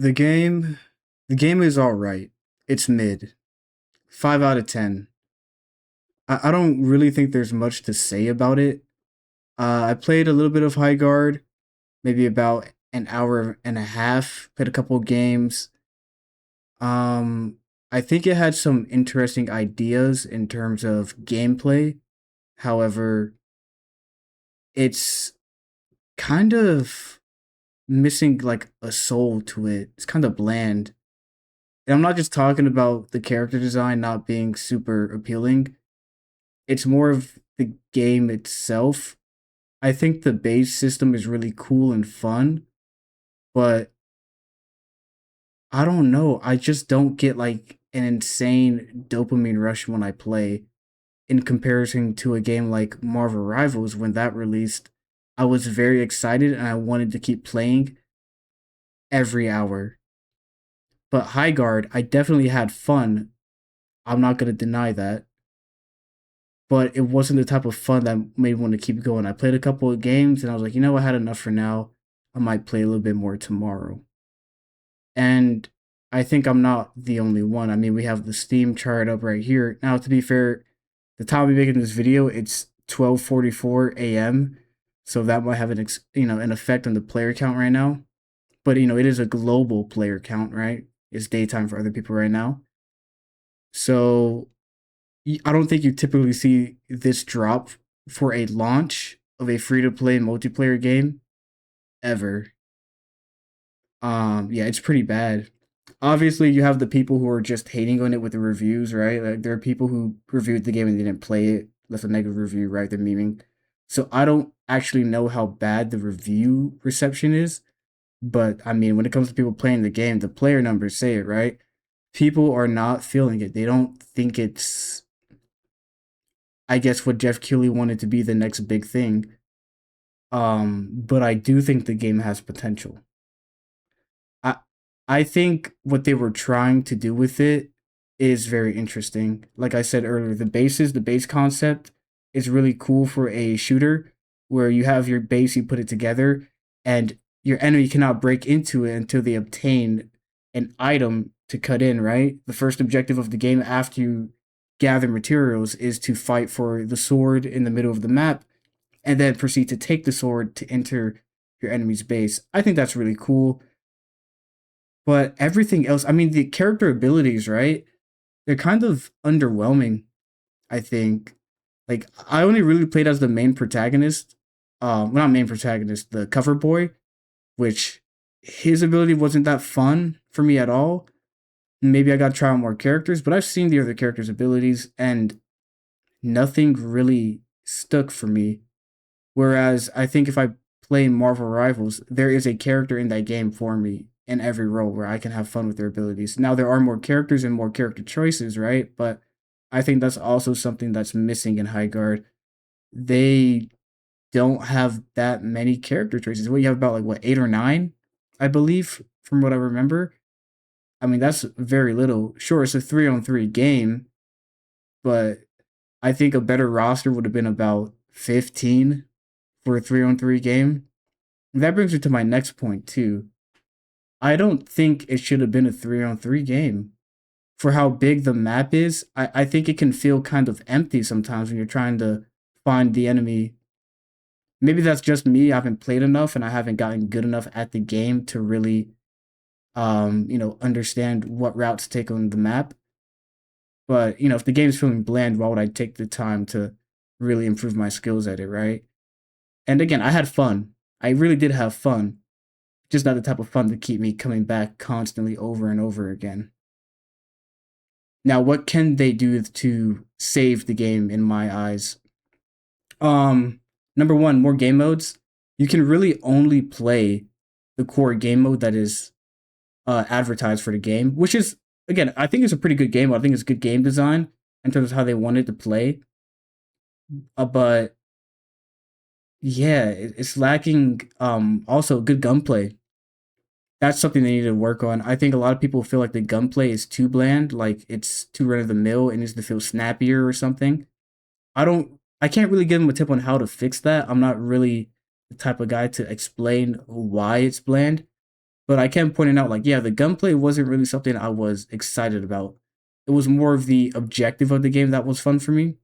The game the game is all right. It's mid. 5 out of 10. I don't really think there's much to say about it. I played a little bit of High Guard, maybe about an hour and a half, played a couple of games. Um I think it had some interesting ideas in terms of gameplay. However, it's kind of missing like a soul to it. It's kind of bland. And I'm not just talking about the character design not being super appealing. It's more of the game itself. I think the base system is really cool and fun, but I don't know. I just don't get like an insane dopamine rush when I play in comparison to a game like Marvel Rivals when that released. I was very excited and I wanted to keep playing every hour. But High Guard, I definitely had fun. I'm not going to deny that, but it wasn't the type of fun that made me want to keep going. I played a couple of games and I was like, I had enough for now. I might play a little bit more tomorrow. And I think I'm not the only one. I mean, we have the Steam chart up right here. Now, to be fair, the time I'm making this video, it's 12:44 a.m. So that might have an effect on the player count right now. But it is a global player count, right? It's daytime for other people right now. So I don't think you typically see this drop for a launch of a free to play multiplayer game ever. Yeah, it's pretty bad. Obviously, you have the people who are just hating on it with the reviews, right? Like there are people who reviewed the game and didn't play it, left a negative review, right? They're memeing. So I don't actually know how bad the review reception is, but I mean, when it comes to people playing the game, the player numbers say it, right? People are not feeling it. They don't think it's, I guess, what Jeff Keighley wanted to be the next big thing. But I do think the game has potential. I I think what they were trying to do with it is very interesting. Like I said earlier, the base concept is really cool for a shooter where you have your base, you put it together, and your enemy cannot break into it until they obtain an item to cut in, right? The first objective of the game after you gather materials is to fight for the sword in the middle of the map and then proceed to take the sword to enter your enemy's base. I think that's really cool. But everything else, I mean, the character abilities, right? They're kind of underwhelming, I think. Like, I only really played as the main protagonist. Well, not main protagonist, the cover boy, which his ability wasn't that fun for me at all. Maybe I got to try out more characters, but I've seen the other characters' abilities and nothing really stuck for me. Whereas I think if I play Marvel Rivals, there is a character in that game for me in every role where I can have fun with their abilities. Now there are more characters and more character choices, right? But I think that's also something that's missing in High Guard. They don't have that many character choices. What you have about like what 8 or 9, I believe, from what I remember. I mean that's very little. Sure, it's a 3-on-3 game, but I think a better roster would have been about 15 for a 3-on-3 game. That brings me to my next point too. I don't think it should have been a 3-on-3 game. For how big the map is, I think it can feel kind of empty sometimes when you're trying to find the enemy. Maybe that's just me. I haven't played enough and I haven't gotten good enough at the game to really understand what route to take on the map. But, if the game's feeling bland, why would I take the time to really improve my skills at it, right? And again, I had fun. I really did have fun. Just not the type of fun to keep me coming back constantly over and over again. Now, what can they do to save the game in my eyes? Number one, more game modes. You can really only play the core game mode that is advertised for the game, which is again, I think it's a pretty good game. I think it's good game design in terms of how they wanted to play. But yeah, it's lacking. Also good gunplay. That's something they need to work on. I think a lot of people feel like the gunplay is too bland, like it's too run of the mill and needs to feel snappier or something. I can't really give them a tip on how to fix that. I'm not really the type of guy to explain why it's bland, But I kept pointing out, like, yeah, the gunplay wasn't really something I was excited about. It was more of the objective of the game that was fun for me,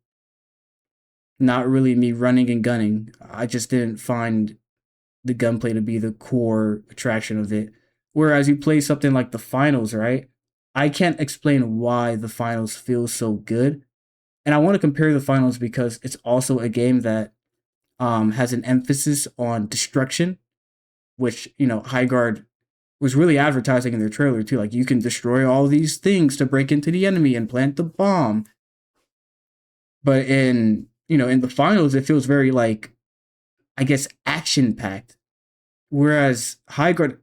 not really me running and gunning. I just didn't find the gunplay to be the core attraction of it. Whereas you play something like the finals, right? I can't explain why the finals feel so good. And I want to compare the finals because it's also a game that has an emphasis on destruction, which, HighGuard was really advertising in their trailer too. Like, you can destroy all these things to break into the enemy and plant the bomb. But in the finals, it feels very, like, I guess, action packed. Whereas High Guard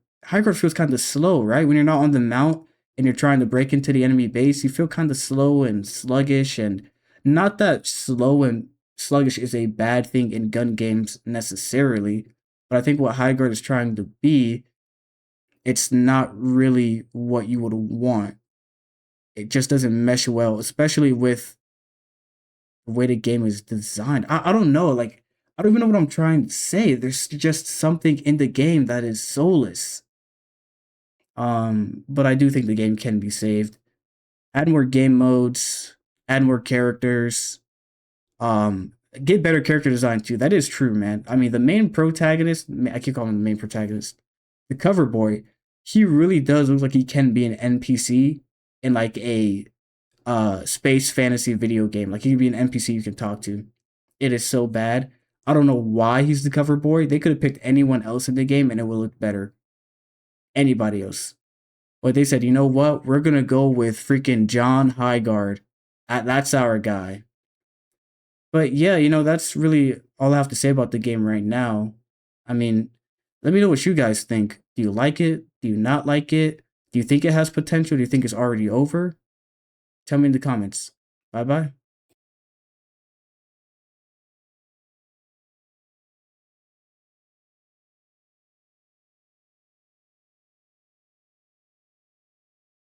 feels kind of slow, right? When you're not on the mount and you're trying to break into the enemy base, you feel kind of slow and sluggish. And not that slow and sluggish is a bad thing in gun games necessarily, but I think what High Guard is trying to be, it's not really what you would want. It just doesn't mesh well, especially with the way the game is designed. I don't know, like, I don't even know what I'm trying to say. There's just something in the game that is soulless. But I do think the game can be saved. Add more game modes, add more characters, get better character design too. That is true, man. I mean, the main protagonist, I keep calling him the main protagonist, the cover boy, he really does look like he can be an NPC in, like, a space fantasy video game. Like, he can be an NPC you can talk to. It is so bad. I don't know why he's the cover boy. They could have picked anyone else in the game and it would look better. Anybody else. But they said, you know what? We're gonna go with freaking John HighGuard. That's our guy. But yeah, that's really all I have to say about the game right now. I mean, let me know what you guys think. Do you like it? Do you not like it? Do you think it has potential? Do you think it's already over? Tell me in the comments. Bye bye.